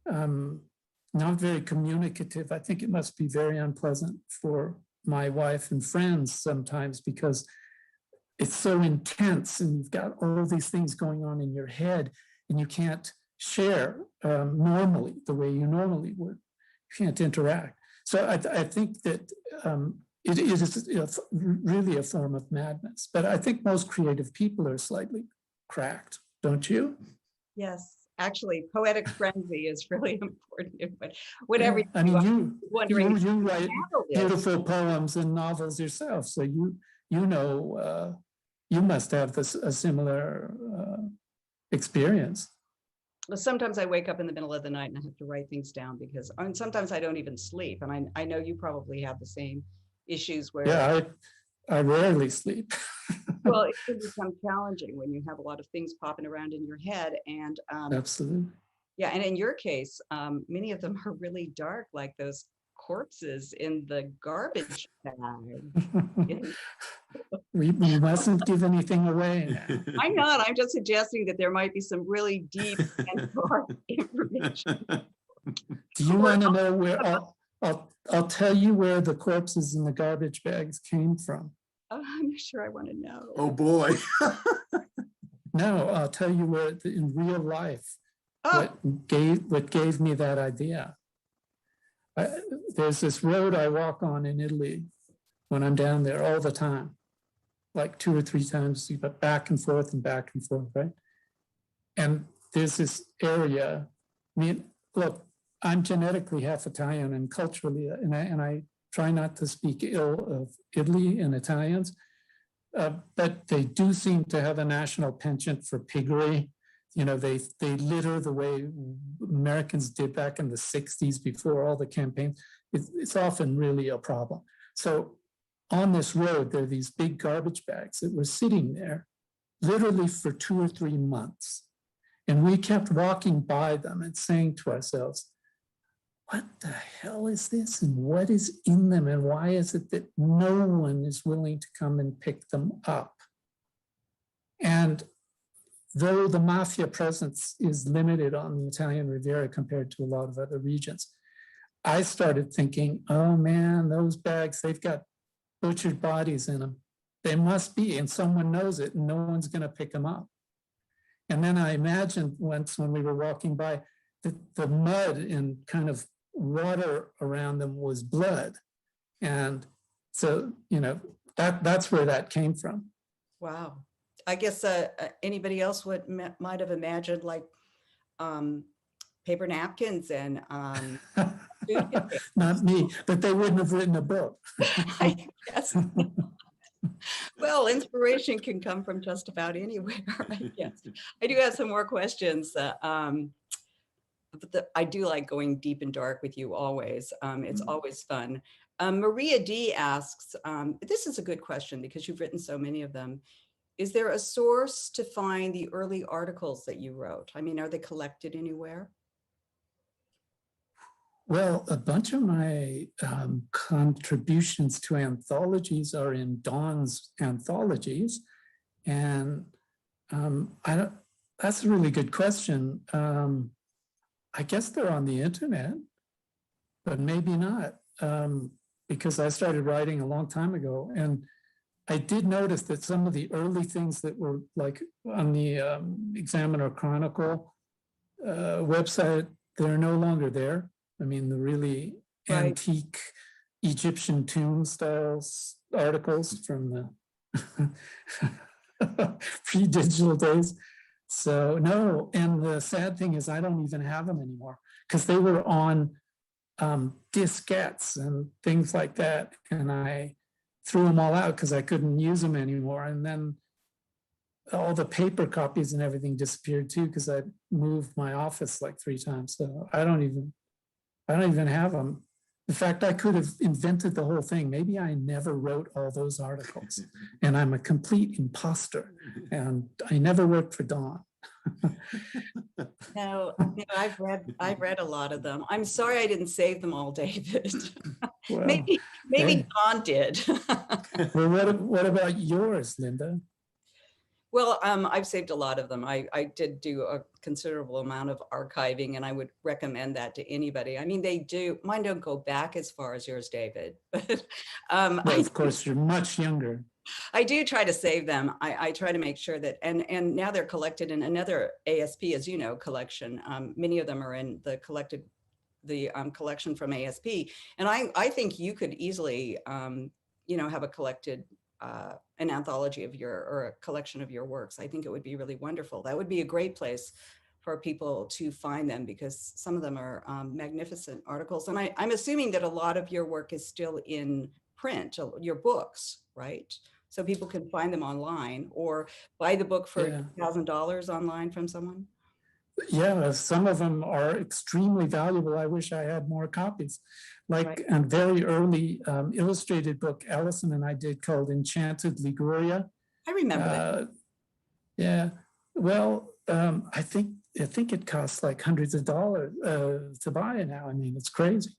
not very communicative. I think it must be very unpleasant for my wife and friends sometimes, because it's so intense and you've got all these things going on in your head and you can't share normally the way you normally would. You can't interact. So I think that it is really a form of madness. But I think most creative people are slightly cracked, don't you? Yes, actually, poetic frenzy is really important. But whatever, yeah. I mean, you write beautiful poems and novels yourself, so you know you must have a similar experience. Well, sometimes I wake up in the middle of the night and I have to write things down because, and sometimes I don't even sleep. And I know you probably have the same issues where. Yeah, I rarely sleep. Well, it can become challenging when you have a lot of things popping around in your head. And absolutely. Yeah, and in your case, many of them are really dark, like those corpses in the garbage bag. We mustn't give anything away now. I'm not. I'm just suggesting that there might be some really deep and dark information. Do you want to know where? I'll tell you where the corpses in the garbage bags came from. I'm not sure I want to know. Oh, boy. No, I'll tell you where in real life, Oh, what gave me that idea. There's this road I walk on in Italy when I'm down there all the time, like 2 or 3 times, but back and forth, right? And there's this area. I mean, look, I'm genetically half Italian and culturally, and I try not to speak ill of Italy and Italians, but they do seem to have a national penchant for piggery. You know, they litter the way Americans did back in the 60s before all the campaigns. It's often really a problem. So on this road, there are these big garbage bags that were sitting there literally for 2 or 3 months. And we kept walking by them and saying to ourselves, what the hell is this? And what is in them? And why is it that no one is willing to come and pick them up? And though the mafia presence is limited on the Italian Riviera compared to a lot of other regions, I started thinking, oh man, those bags, they've got butchered bodies in them. They must be, and someone knows it, and no one's going to pick them up. And then I imagined once when we were walking by that the mud and kind of water around them was blood. And so, you know, that's where that came from. wow. I guess anybody else might have imagined like paper napkins and Not me, but they wouldn't have written a book. I guess. Well, inspiration can come from just about anywhere, I guess. I do have some more questions. But I do like going deep and dark with you always. It's always fun. Maria D asks, this is a good question because you've written so many of them. Is there a source to find the early articles that you wrote? I mean, are they collected anywhere? Well, a bunch of my contributions to anthologies are in Dawn's anthologies. And that's a really good question. I guess they're on the internet, but maybe not, because I started writing a long time ago. And I did notice that some of the early things that were like on the Examiner Chronicle website, they're no longer there. I mean, the really antique Egyptian tomb styles articles from the pre-digital days. So no, and the sad thing is I don't even have them anymore because they were on diskettes and things like that. And I threw them all out because I couldn't use them anymore. And then all the paper copies and everything disappeared too because I moved my office like 3 times. So I don't even have them. In fact, I could have invented the whole thing. Maybe I never wrote all those articles and I'm a complete imposter and I never worked for Dawn. No, I've read a lot of them. I'm sorry I didn't save them all, David. Well, maybe hey. Dawn did. Well, what about yours, Linda? Well, I've saved a lot of them. I did do a considerable amount of archiving and I would recommend that to anybody. I mean, mine don't go back as far as yours, David. But Well, of course, you're much younger. I do try to save them. I try to make sure that, and now they're collected in another ASP, as you know, collection. Many of them are in the collection from ASP. And I think you could easily, have a collected, an anthology of or a collection of your works. I think it would be really wonderful. That would be a great place for people to find them because some of them are magnificent articles. And I'm assuming that a lot of your work is still in print, your books, right? So people can find them online or buy the book for $1,000 online from someone. Yeah, some of them are extremely valuable. I wish I had more copies. Like a very early illustrated book Allison and I did called Enchanted Liguria. I remember that. Yeah, well, I think it costs like hundreds of dollars to buy now. I mean, it's crazy.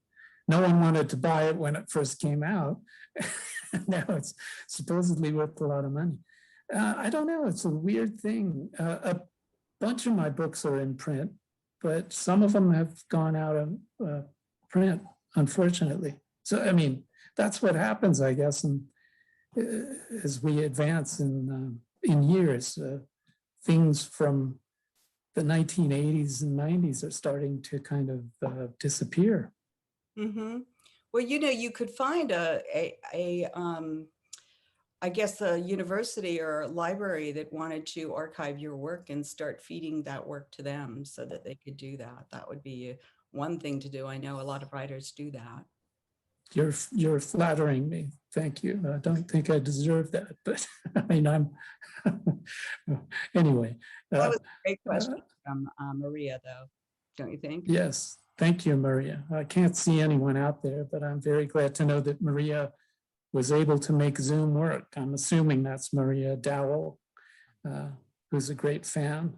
no one wanted to buy it when it first came out. Now it's supposedly worth a lot of money. I don't know, it's a weird thing. A bunch of my books are in print, but some of them have gone out of print, unfortunately. So, I mean, that's what happens, I guess, and as we advance in years, things from the 1980s and 90s are starting to kind of disappear. Mm-hmm. Well, you know, you could find I guess a university or a library that wanted to archive your work and start feeding that work to them so that they could do that. That would be one thing to do. I know a lot of writers do that. You're flattering me. Thank you. I don't think I deserve that, but I mean, anyway. That was a great question from Maria, though, don't you think? Yes. Thank you, Maria. I can't see anyone out there, but I'm very glad to know that Maria was able to make Zoom work. I'm assuming that's Maria Dowell, who's a great fan.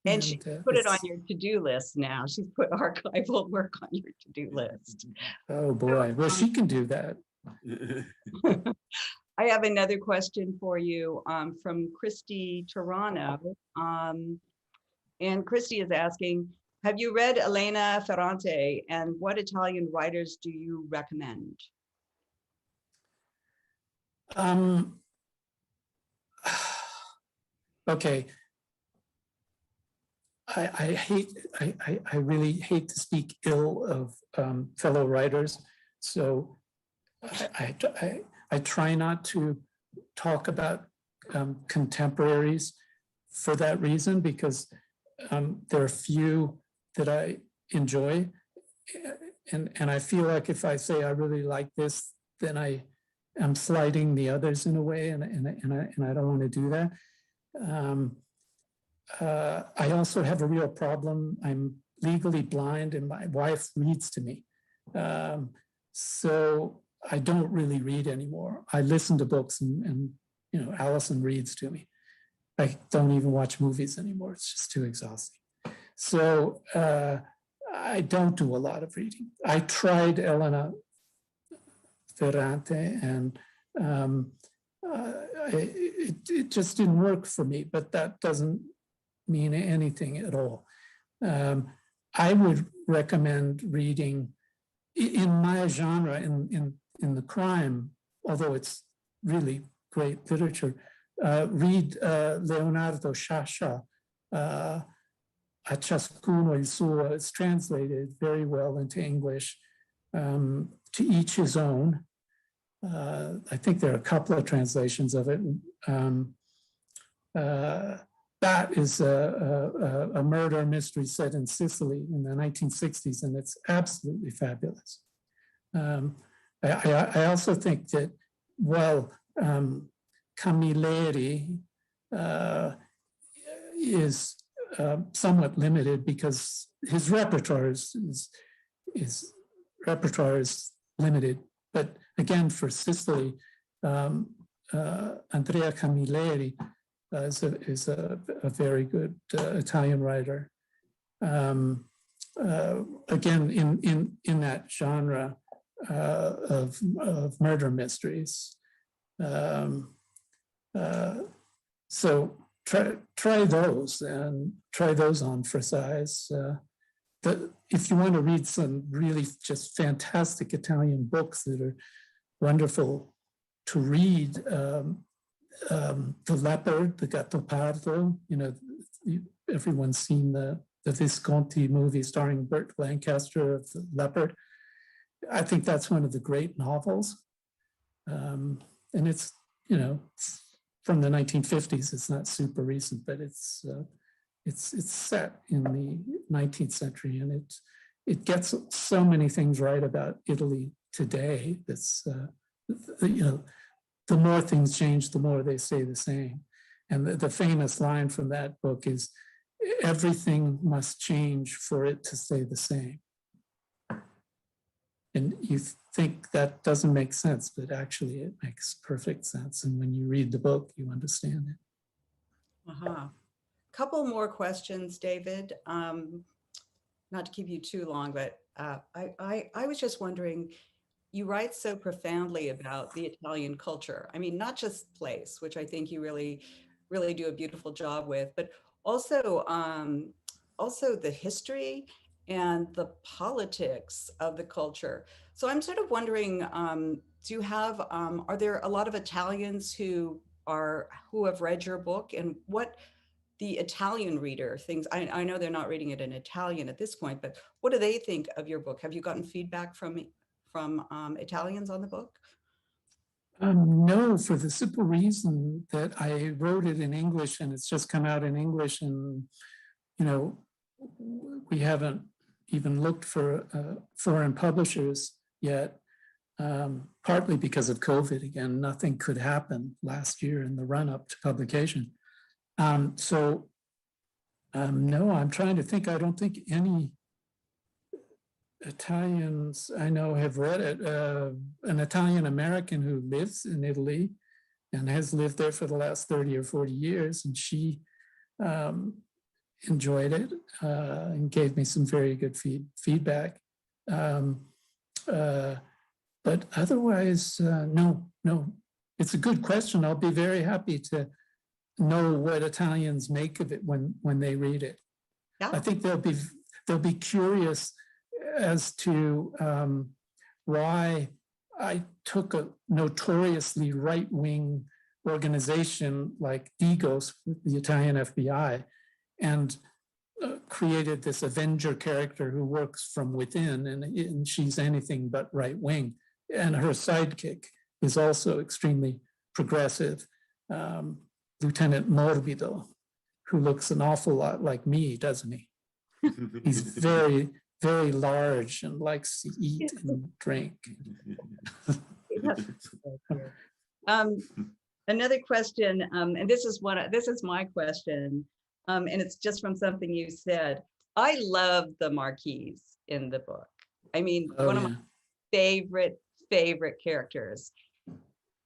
And she put it on your to-do list now. She's put archival work on your to-do list. Oh boy, well, she can do that. I have another question for you from Christy Toronto. And Christy is asking, have you read Elena Ferrante, and what Italian writers do you recommend? Okay. I really hate to speak ill of fellow writers, so I try not to talk about contemporaries for that reason, because there are few that I enjoy, and I feel like if I say I really like this, then I'm slighting the others in a way, and I don't want to do that. I also have a real problem. I'm legally blind, and my wife reads to me. So I don't really read anymore. I listen to books, and you know, Allison reads to me. I don't even watch movies anymore. It's just too exhausting. So I don't do a lot of reading. I tried Elena Ferrante, and it just didn't work for me, but that doesn't mean anything at all. I would recommend reading in my genre, in the crime, although it's really great literature. Read Leonardo Sciascia, A ciascuno il suo. It's translated very well into English. To each his own. I think there are a couple of translations of it. That is a murder mystery set in Sicily in the 1960s, and it's absolutely fabulous. I also think that, well, Camilleri is somewhat limited because his repertoire is limited. But again, for Sicily, Andrea Camilleri is a very good Italian writer. Again, in that genre of murder mysteries. So try those, and try those on for size. If you want to read some really just fantastic Italian books that are wonderful to read, The Leopard, the Gattopardo, you know, everyone's seen the Visconti movie starring Burt Lancaster of The Leopard. I think that's one of the great novels. And it's, you know, it's from the 1950s. It's not super recent, but it's set in the 19th century, and it gets so many things right about Italy today. That's you know, the more things change, the more they stay the same. And the famous line from that book is, everything must change for it to stay the same. And you think that doesn't make sense, but actually it makes perfect sense. And when you read the book, you understand it. Couple more questions, David. not to keep you too long, but I was just wondering, you write so profoundly about the Italian culture. I mean, not just place, which I think you really do a beautiful job with, but also also the history and the politics of the culture. So I'm sort of wondering, do you have are there a lot of Italians who have read your book, and what the Italian reader thinks? I know they're not reading it in Italian at this point, but what do they think of your book? Have you gotten feedback from Italians on the book? No, for the simple reason that I wrote it in English and it's just come out in English, and you know, we haven't even looked for foreign publishers yet. Partly because of COVID. Again, nothing could happen last year in the run-up to publication. No, I'm trying to think. I don't think any Italians I know have read it. An Italian American who lives in Italy and has lived there for the last 30 or 40 years, and she enjoyed it and gave me some very good feedback. But otherwise, no. It's a good question. I'll be very happy to know what Italians make of it when they read it. Yeah. I think they'll be curious as to why I took a notoriously right-wing organization like DIGOS, the Italian FBI, and created this Avenger character who works from within, and she's anything but right-wing. And her sidekick is also extremely progressive, Lieutenant Morbido, who looks an awful lot like me, doesn't he? He's very, very large and likes to eat and drink. Another question, and this is my question, and it's just from something you said. I love the Marquise in the book. I mean, one of my favorite characters.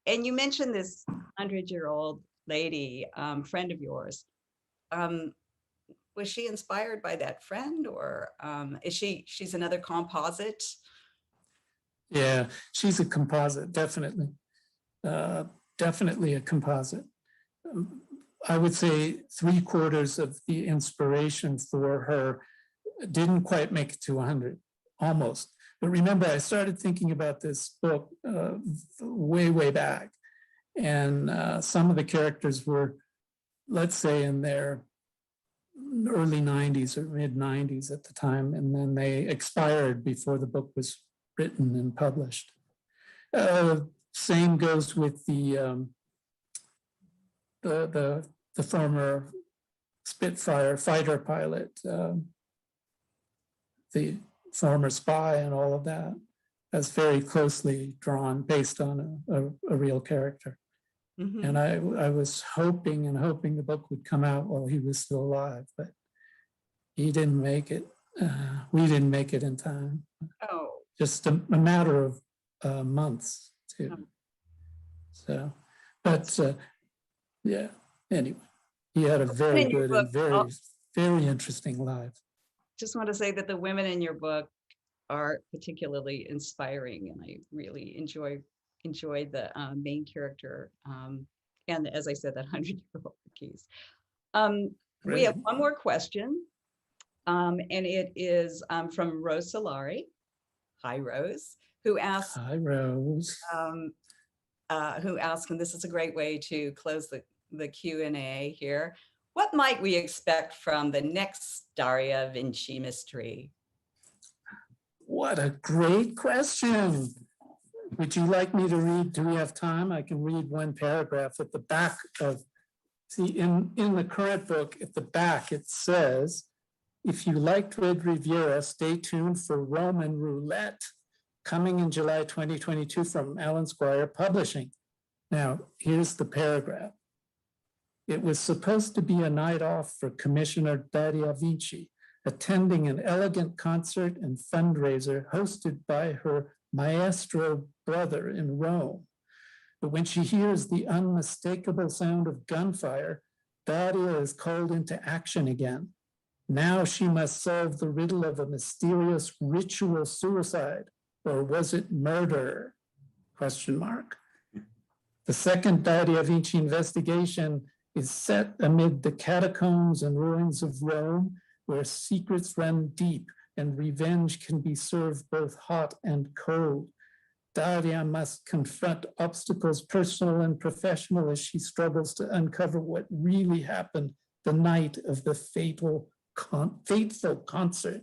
And you mentioned this 100-year-old lady, friend of yours. Was she inspired by that friend, or she's another composite? Yeah, she's a composite, definitely. Definitely a composite. I would say 3/4 of the inspiration for her didn't quite make it to 100, almost. But remember, I started thinking about this book way back. And some of the characters were, let's say, in their early 90s or mid 90s at the time. And then they expired before the book was written and published. Same goes with the former Spitfire fighter pilot, the former spy and all of that. That's very closely drawn based on a real character. Mm-hmm. And I was hoping the book would come out while he was still alive, but he didn't make it. We didn't make it in time. Oh. Just a matter of months too. Oh. So, but yeah, anyway, he had a very good and very interesting life. Just want to say that the women in your book are particularly inspiring, and I really enjoy the main character, and as I said, that 100-year-old Marquise. We have one more question, and it is from Rose Solari. Hi, Rose, who asks. Hi, Rose. Who asks, and this is a great way to close the Q&A here. What might we expect from the next Daria Vinci mystery? What a great question. Would you like me to read? Do we have time? I can read one paragraph at the back of, see, in the current book, at the back, it says, if you liked Red Riviera, stay tuned for Roman Roulette, coming in July 2022 from Alan Squire Publishing. Now, here's the paragraph. It was supposed to be a night off for Commissioner Daria Vinci, attending an elegant concert and fundraiser hosted by her maestro brother in Rome. But when she hears the unmistakable sound of gunfire, Daria is called into action again. Now she must solve the riddle of a mysterious ritual suicide, or was it murder? Question mark. The second Daria Vinci investigation is set amid the catacombs and ruins of Rome, where secrets run deep and revenge can be served both hot and cold. Daria must confront obstacles, personal and professional, as she struggles to uncover what really happened the night of the fateful concert.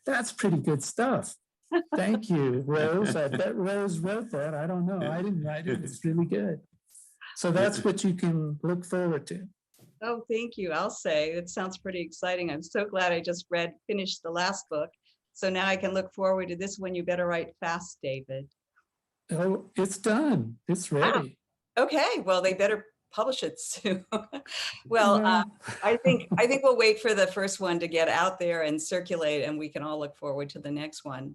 That's pretty good stuff. Thank you, Rose. I bet Rose wrote that. I don't know. I didn't write it. It's really good. So that's what you can look forward to. Oh, thank you. I'll say it sounds pretty exciting. I'm so glad I just finished the last book. So now I can look forward to this one. You better write fast, David. Oh, it's done. It's ready. Okay, well, they better publish it soon. Well, Yeah. I think we'll wait for the first one to get out there and circulate, and we can all look forward to the next one.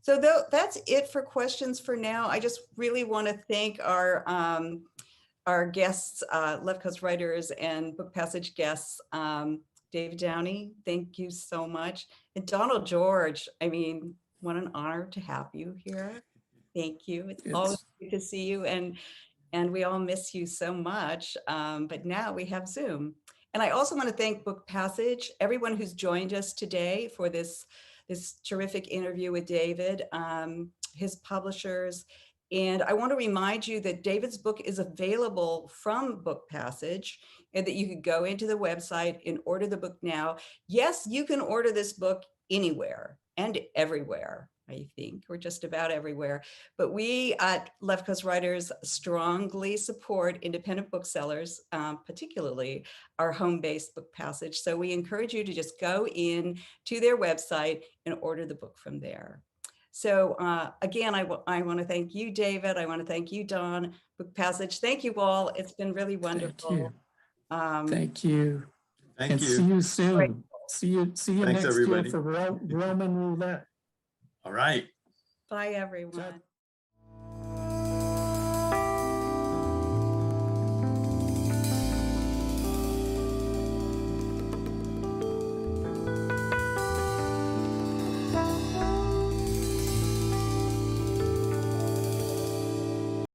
So that's it for questions for now. I just really want to thank our guests, Left Coast writers and Book Passage guests. David Downie, thank you so much. And Donald George, I mean, what an honor to have you here. Thank you. It's always good to see you, and we all miss you so much. But now we have Zoom. And I also want to thank Book Passage, everyone who's joined us today for this terrific interview with David, his publishers. And I want to remind you that David's book is available from Book Passage, and that you could go into the website and order the book now. Yes, you can order this book anywhere and everywhere, I think, or just about everywhere. But we at Left Coast Writers strongly support independent booksellers, particularly our home-based Book Passage. So we encourage you to just go in to their website and order the book from there. So again, I want to thank you, David. I want to thank you, Dawn, Book Passage. Thank you all. It's been really wonderful. Thank you. Thank you. See you soon. Great. See you Thanks, next everybody. year for Roman roulette. All right. Bye, everyone.